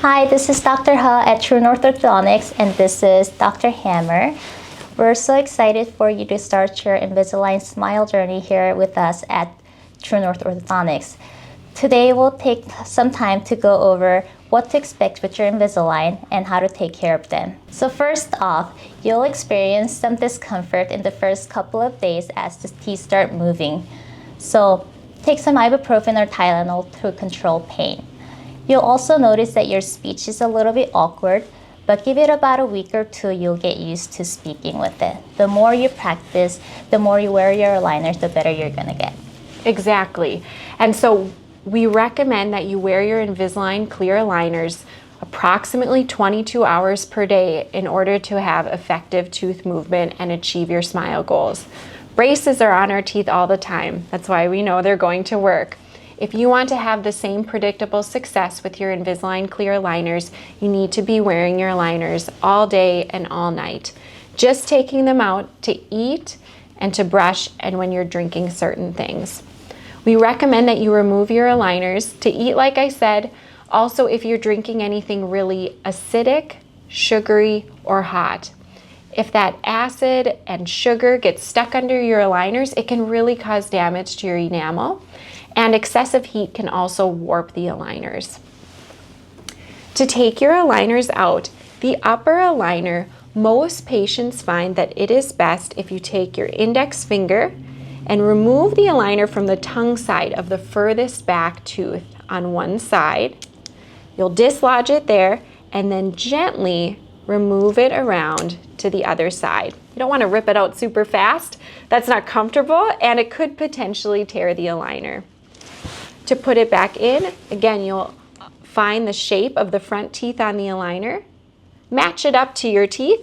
Hi, this is Dr. Ha at True North Orthodontics, and this is Dr. Hammer. We're so excited for you to start your Invisalign smile journey here with us at True North Orthodontics. Today we'll take some time to go over what to expect with your Invisalign and how to take care of them. So first off, you'll experience some discomfort in the first couple of days as the teeth start moving. So take some ibuprofen or Tylenol to control pain. You'll also notice that your speech is a little bit awkward, but give it about a week or two, you'll get used to speaking with it. The more you practice, the more you wear your aligners, the better you're gonna get. Exactly. And so we recommend that you wear your Invisalign clear aligners approximately 22 hours per day in order to have effective tooth movement and achieve your smile goals. Braces are on our teeth all the time. That's why we know they're going to work. If you want to have the same predictable success with your Invisalign clear aligners, you need to be wearing your aligners all day and all night. Just taking them out to eat and to brush and when you're drinking certain things. We recommend that you remove your aligners to eat, like I said. Also, if you're drinking anything really acidic, sugary, or hot. If that acid and sugar gets stuck under your aligners, it can really cause damage to your enamel. And excessive heat can also warp the aligners. To take your aligners out, the upper aligner, most patients find that it is best if you take your index finger and remove the aligner from the tongue side of the furthest back tooth on one side. You'll dislodge it there and then gently remove it around to the other side. You don't want to rip it out super fast. That's not comfortable and it could potentially tear the aligner. To put it back in, again, you'll find the shape of the front teeth on the aligner, match it up to your teeth,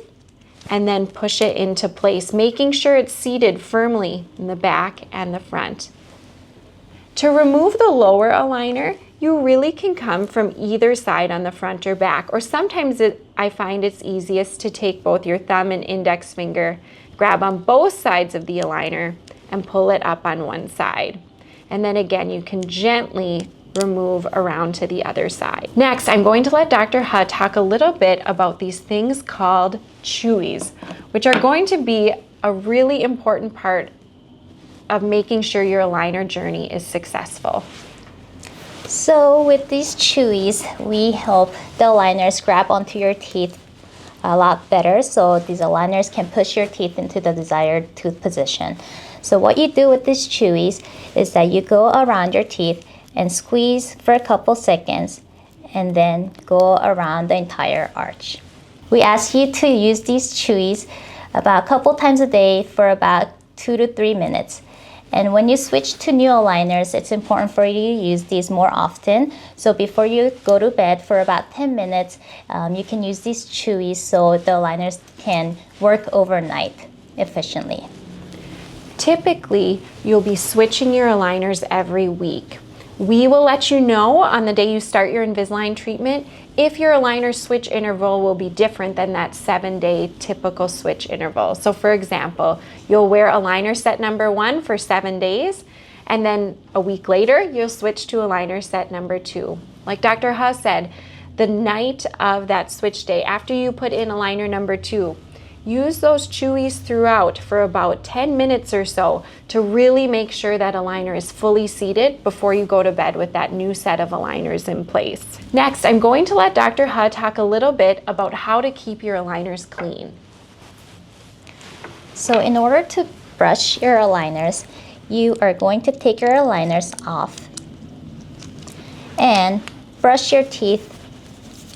and then push it into place, making sure it's seated firmly in the back and the front. To remove the lower aligner, you really can come from either side on the front or back, or sometimes I find it's easiest to take both your thumb and index finger, grab on both sides of the aligner, and pull it up on one side. And then again, you can gently remove around to the other side. Next, I'm going to let Dr. Ha talk a little bit about these things called chewies, which are going to be a really important part of making sure your aligner journey is successful. So with these chewies, we help the aligners grab onto your teeth a lot better, so these aligners can push your teeth into the desired tooth position. So what you do with these chewies is that you go around your teeth and squeeze for a couple seconds and then go around the entire arch. We ask you to use these chewies about a couple times a day for about 2 to 3 minutes. And when you switch to new aligners, it's important for you to use these more often. So before you go to bed for about 10 minutes, you can use these chewies so the aligners can work overnight efficiently. Typically, you'll be switching your aligners every week. We will let you know on the day you start your Invisalign treatment if your aligner switch interval will be different than that 7-day typical switch interval. So for example, you'll wear aligner set number 1 for 7 days, and then a week later, you'll switch to aligner set number 2. Like Dr. Ha said, the night of that switch day, after you put in aligner number 2, use those chewies throughout for about 10 minutes or so to really make sure that aligner is fully seated before you go to bed with that new set of aligners in place. Next, I'm going to let Dr. Ha talk a little bit about how to keep your aligners clean. So in order to brush your aligners, you are going to take your aligners off and brush your teeth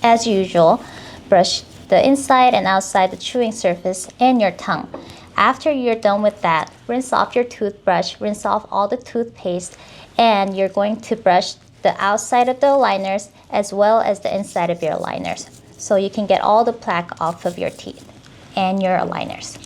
as usual. Brush the inside and outside the chewing surface and your tongue. After you're done with that, rinse off your toothbrush, rinse off all the toothpaste, and you're going to brush the outside of the aligners as well as the inside of your aligners, so you can get all the plaque off of your teeth and your aligners.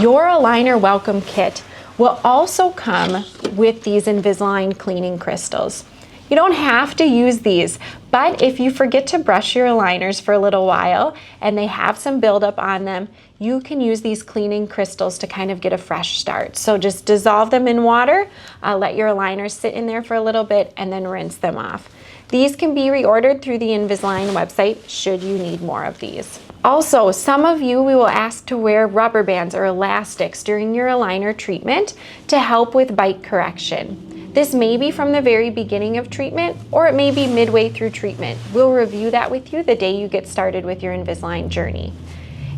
Your aligner welcome kit will also come with these Invisalign cleaning crystals. You don't have to use these, but if you forget to brush your aligners for a little while and they have some buildup on them, you can use these cleaning crystals to kind of get a fresh start. So just dissolve them in water, let your aligners sit in there for a little bit, and then rinse them off. These can be reordered through the Invisalign website should you need more of these. Also, some of you we will ask to wear rubber bands or elastics during your aligner treatment to help with bite correction. This may be from the very beginning of treatment, or it may be midway through treatment. We'll review that with you the day you get started with your Invisalign journey.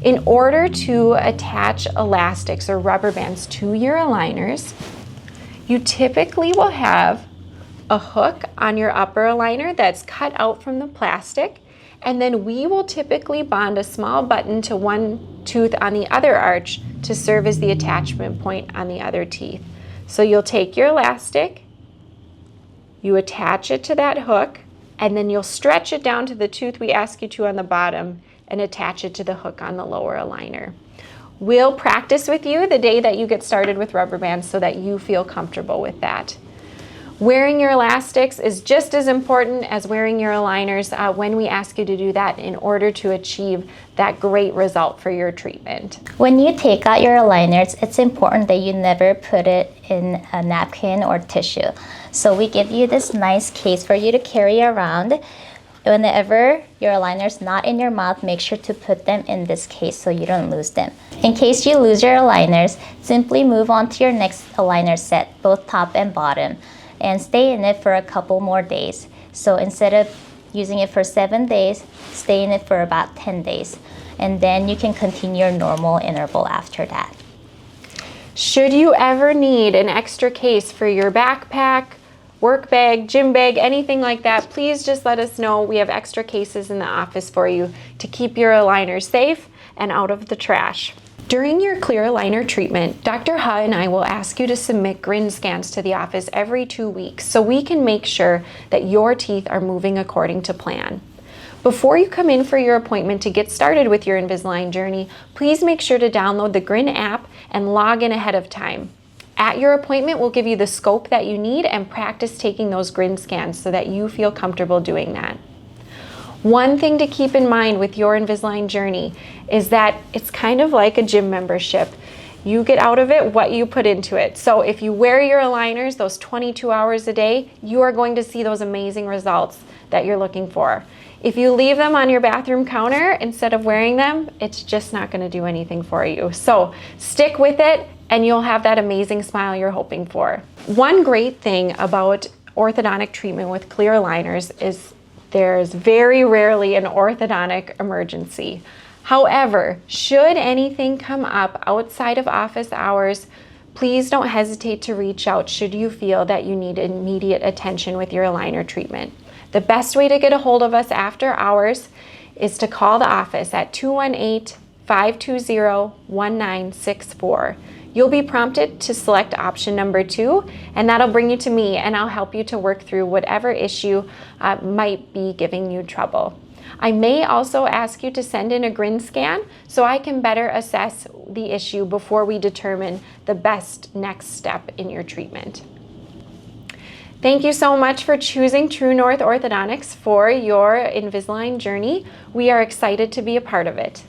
In order to attach elastics or rubber bands to your aligners, you typically will have a hook on your upper aligner that's cut out from the plastic, and then we will typically bond a small button to one tooth on the other arch to serve as the attachment point on the other teeth. So you'll take your elastic, you attach it to that hook, and then you'll stretch it down to the tooth we ask you to on the bottom and attach it to the hook on the lower aligner. We'll practice with you the day that you get started with rubber bands so that you feel comfortable with that. Wearing your elastics is just as important as wearing your aligners when we ask you to do that in order to achieve that great result for your treatment. When you take out your aligners, it's important that you never put it in a napkin or tissue. So we give you this nice case for you to carry around. Whenever your aliner's not in your mouth, make sure to put them in this case so you don't lose them. In case you lose your aligners, simply move on to your next aligner set, both top and bottom, and stay in it for a couple more days. So instead of using it for 7 days, stay in it for about 10 days. And then you can continue your normal interval after that. Should you ever need an extra case for your backpack, work bag, gym bag, anything like that, please just let us know. We have extra cases in the office for you to keep your aligners safe and out of the trash. During your clear aligner treatment, Dr. Ha and I will ask you to submit grin scans to the office every 2 weeks so we can make sure that your teeth are moving according to plan. Before you come in for your appointment to get started with your Invisalign journey, please make sure to download the Grin app and log in ahead of time. At your appointment, we'll give you the scope that you need and practice taking those grin scans so that you feel comfortable doing that. One thing to keep in mind with your Invisalign journey is that it's kind of like a gym membership. You get out of it what you put into it. So if you wear your aligners those 22 hours a day, you are going to see those amazing results that you're looking for. If you leave them on your bathroom counter instead of wearing them, it's just not going to do anything for you. So stick with it and you'll have that amazing smile you're hoping for. One great thing about orthodontic treatment with clear aligners is there's very rarely an orthodontic emergency. However, should anything come up outside of office hours, please don't hesitate to reach out should you feel that you need immediate attention with your aligner treatment. The best way to get a hold of us after hours is to call the office at 218-520-1964. You'll be prompted to select option number 2, and that'll bring you to me, and I'll help you to work through whatever issue might be giving you trouble. I may also ask you to send in a grin scan so I can better assess the issue before we determine the best next step in your treatment. Thank you so much for choosing True North Orthodontics for your Invisalign journey. We are excited to be a part of it.